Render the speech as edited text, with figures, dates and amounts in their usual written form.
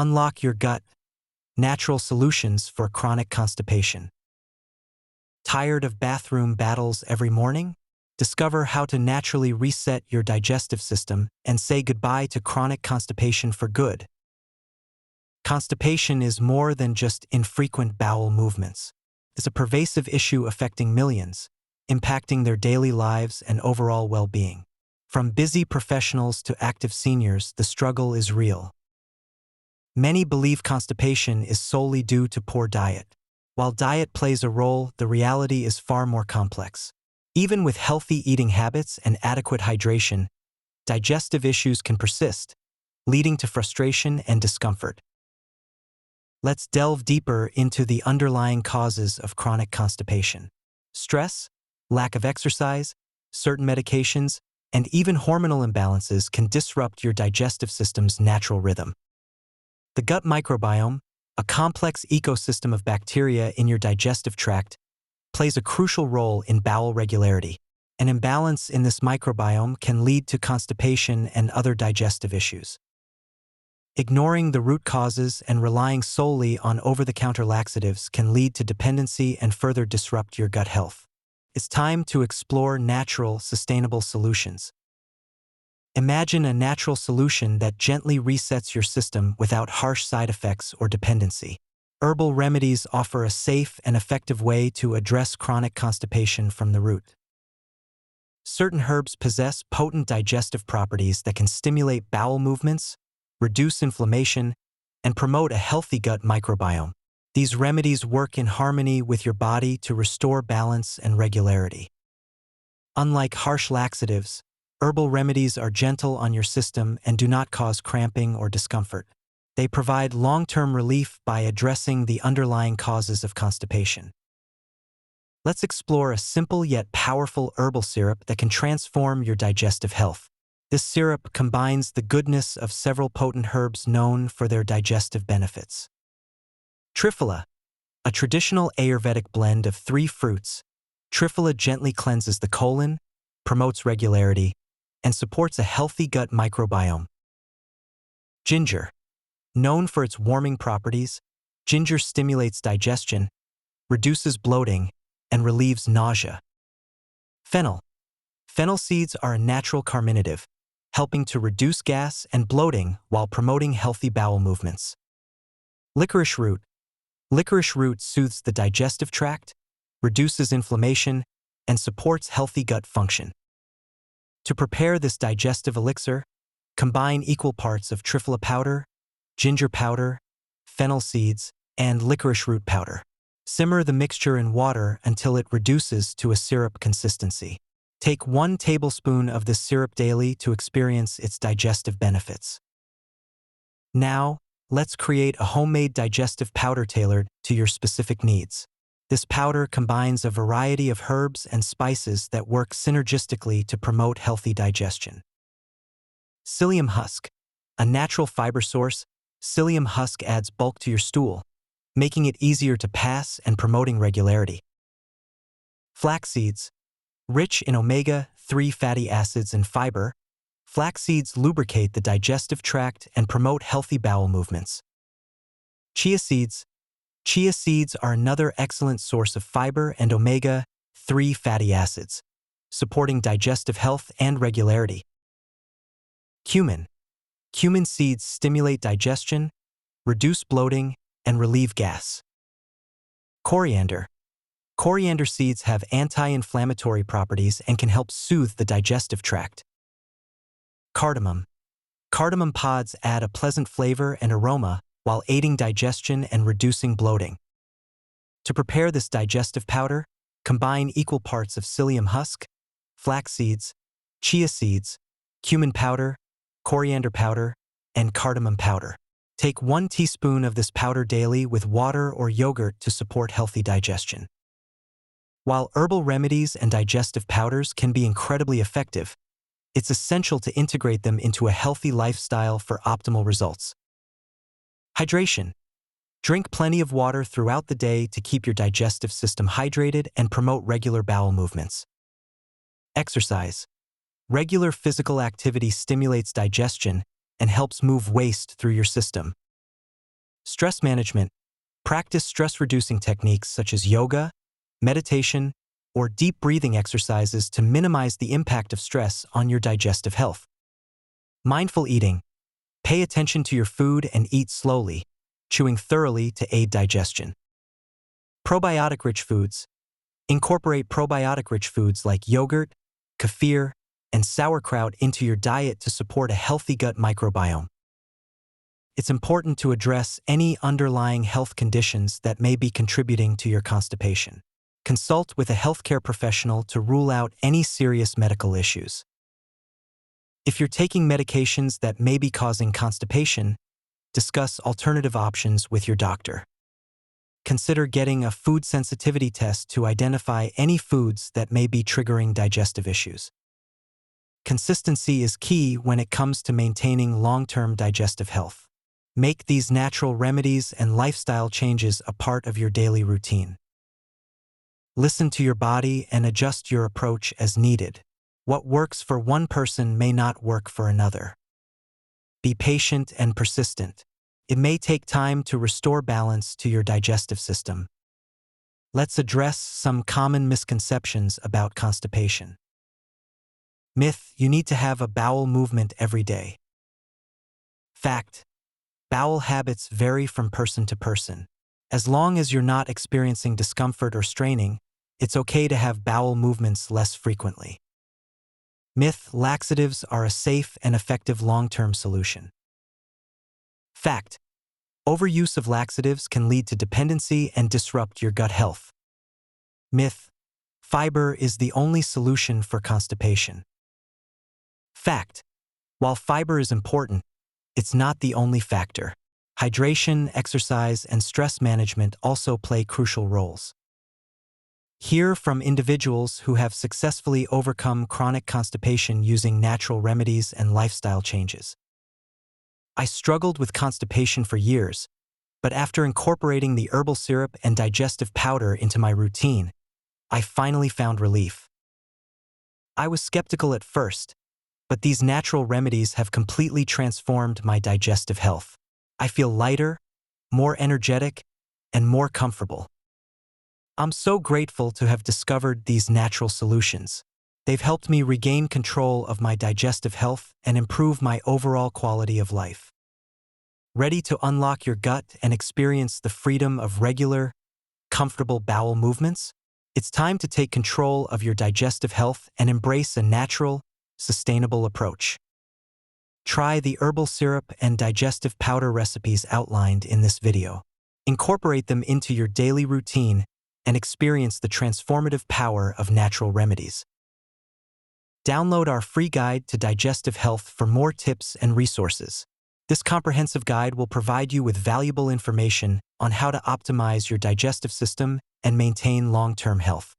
Unlock your gut. Natural solutions for chronic constipation. Tired of bathroom battles every morning? Discover how to naturally reset your digestive system and say goodbye to chronic constipation for good. Constipation is more than just infrequent bowel movements. It's a pervasive issue affecting millions, impacting their daily lives and overall well-being. From busy professionals to active seniors, the struggle is real. Many believe constipation is solely due to poor diet. While diet plays a role, the reality is far more complex. Even with healthy eating habits and adequate hydration, digestive issues can persist, leading to frustration and discomfort. Let's delve deeper into the underlying causes of chronic constipation. Stress, lack of exercise, certain medications, and even hormonal imbalances can disrupt your digestive system's natural rhythm. The gut microbiome, a complex ecosystem of bacteria in your digestive tract, plays a crucial role in bowel regularity. An imbalance in this microbiome can lead to constipation and other digestive issues. Ignoring the root causes and relying solely on over-the-counter laxatives can lead to dependency and further disrupt your gut health. It's time to explore natural, sustainable solutions. Imagine a natural solution that gently resets your system without harsh side effects or dependency. Herbal remedies offer a safe and effective way to address chronic constipation from the root. Certain herbs possess potent digestive properties that can stimulate bowel movements, reduce inflammation, and promote a healthy gut microbiome. These remedies work in harmony with your body to restore balance and regularity. Unlike harsh laxatives, herbal remedies are gentle on your system and do not cause cramping or discomfort. They provide long-term relief by addressing the underlying causes of constipation. Let's explore a simple yet powerful herbal syrup that can transform your digestive health. This syrup combines the goodness of several potent herbs known for their digestive benefits. Triphala, a traditional Ayurvedic blend of 3 fruits, Triphala gently cleanses the colon, promotes regularity, and supports a healthy gut microbiome. Ginger. Known for its warming properties, ginger stimulates digestion, reduces bloating, and relieves nausea. Fennel. Fennel seeds are a natural carminative, helping to reduce gas and bloating while promoting healthy bowel movements. Licorice root. Licorice root soothes the digestive tract, reduces inflammation, and supports healthy gut function. To prepare this digestive elixir, combine equal parts of triphala powder, ginger powder, fennel seeds, and licorice root powder. Simmer the mixture in water until it reduces to a syrup consistency. Take 1 tablespoon of this syrup daily to experience its digestive benefits. Now, let's create a homemade digestive powder tailored to your specific needs. This powder combines a variety of herbs and spices that work synergistically to promote healthy digestion. Psyllium husk. A natural fiber source, psyllium husk adds bulk to your stool, making it easier to pass and promoting regularity. Flax seeds. Rich in omega-3 fatty acids and fiber, flax seeds lubricate the digestive tract and promote healthy bowel movements. Chia seeds. Chia seeds are another excellent source of fiber and omega-3 fatty acids, supporting digestive health and regularity. Cumin. Cumin seeds stimulate digestion, reduce bloating, and relieve gas. Coriander. Coriander seeds have anti-inflammatory properties and can help soothe the digestive tract. Cardamom. Cardamom pods add a pleasant flavor and aroma while aiding digestion and reducing bloating. To prepare this digestive powder, combine equal parts of psyllium husk, flax seeds, chia seeds, cumin powder, coriander powder, and cardamom powder. Take 1 teaspoon of this powder daily with water or yogurt to support healthy digestion. While herbal remedies and digestive powders can be incredibly effective, it's essential to integrate them into a healthy lifestyle for optimal results. Hydration. Drink plenty of water throughout the day to keep your digestive system hydrated and promote regular bowel movements. Exercise. Regular physical activity stimulates digestion and helps move waste through your system. Stress management. Practice stress-reducing techniques such as yoga, meditation, or deep breathing exercises to minimize the impact of stress on your digestive health. Mindful eating. Pay attention to your food and eat slowly, chewing thoroughly to aid digestion. Probiotic-rich foods. Incorporate probiotic-rich foods like yogurt, kefir, and sauerkraut into your diet to support a healthy gut microbiome. It's important to address any underlying health conditions that may be contributing to your constipation. Consult with a healthcare professional to rule out any serious medical issues. If you're taking medications that may be causing constipation, discuss alternative options with your doctor. Consider getting a food sensitivity test to identify any foods that may be triggering digestive issues. Consistency is key when it comes to maintaining long-term digestive health. Make these natural remedies and lifestyle changes a part of your daily routine. Listen to your body and adjust your approach as needed. What works for one person may not work for another. Be patient and persistent. It may take time to restore balance to your digestive system. Let's address some common misconceptions about constipation. Myth: you need to have a bowel movement every day. Fact: bowel habits vary from person to person. As long as you're not experiencing discomfort or straining, it's okay to have bowel movements less frequently. Myth: laxatives are a safe and effective long-term solution. Fact: overuse of laxatives can lead to dependency and disrupt your gut health. Myth: fiber is the only solution for constipation. Fact: while fiber is important, it's not the only factor. Hydration, exercise, and stress management also play crucial roles. Hear from individuals who have successfully overcome chronic constipation using natural remedies and lifestyle changes. I struggled with constipation for years, but after incorporating the herbal syrup and digestive powder into my routine, I finally found relief. I was skeptical at first, but these natural remedies have completely transformed my digestive health. I feel lighter, more energetic, and more comfortable. I'm so grateful to have discovered these natural solutions. They've helped me regain control of my digestive health and improve my overall quality of life. Ready to unlock your gut and experience the freedom of regular, comfortable bowel movements? It's time to take control of your digestive health and embrace a natural, sustainable approach. Try the herbal syrup and digestive powder recipes outlined in this video. Incorporate them into your daily routine and experience the transformative power of natural remedies. Download our free guide to digestive health for more tips and resources. This comprehensive guide will provide you with valuable information on how to optimize your digestive system and maintain long-term health.